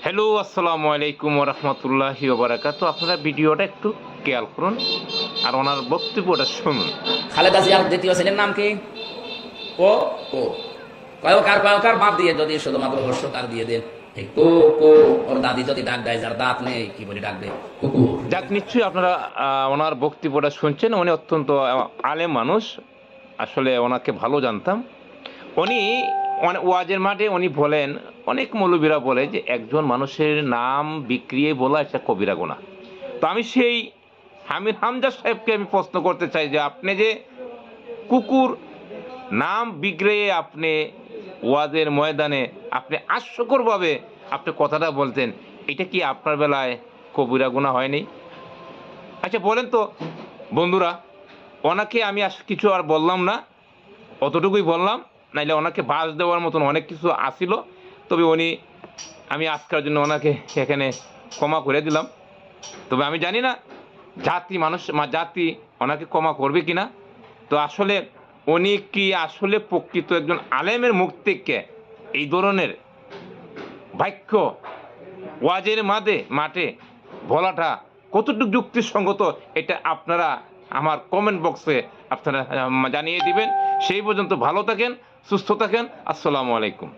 Hello, আসসালামু আলাইকুম ওয়া রাহমাতুল্লাহি ওয়া বারাকাতুহু। আপনারা ভিডিওটা একটু খেয়াল করুন আর ওনার বক্তব্যটা শুনুন। খালেদা জিয়ার দ্বিতীয় ছেলের নাম কি? কো কো কয়কার বাদ দিয়ে যদি শুধুমাত্র হর্ষকার দিয়ে দেন, এই কো কো। ওর দাদি যদি ডাক দেয়, যার দাঁত নেই, কি বলে ডাকবে? কুকুর। যাক, নিশ্চয়ই আপনারা ওনার বক্তব্যটা শুনছেন। উনি অত্যন্ত আলেম মানুষ। আসলে ওনাকে ভালো জানতাম। উনি ওয়াজের মাঠে উনি বলেন, অনেক মৌলবীরা বলে যে একজন মানুষের নাম বিক্রিয়ে বলা এটা কবিরা গুনাহ। তো আমি সেই হামিদ হামজা সাহেবকে আমি প্রশ্ন করতে চাই যে আপনি যে কুকুর নাম বিগড়িয়ে আপনি ওয়াজের ময়দানে আপনি হাস্যকরভাবে আপনি কথাটা বলতেন, এটা কি আপনার বেলায় কবিরা গুনাহ হয়নি? আচ্ছা বলেন তো বন্ধুরা, ওনাকে আমি কিছু আর বললাম না, অতটুকুই বললাম। নাইলে ওনাকে বাস দেওয়ার মতন অনেক কিছু আসিল, তবে আমি আজকের জন্য ওনাকে এখানে ক্ষমা করে দিলাম। তবে আমি জানি না জাতি ওনাকে ক্ষমা করবে কিনা। তো আসলে উনি কি আসলে প্রকৃত একজন আলেমের মুখ থেকে এই ধরনের বাক্য ওয়াজের মাঠে বলাটা কতটুকু যুক্তিসঙ্গত, এটা আপনারা আমার কমেন্ট বক্সে আপনারা জানিয়ে দিবেন। সেই পর্যন্ত ভালো থাকেন, সুস্থ থাকেন। আসসালামু আলাইকুম।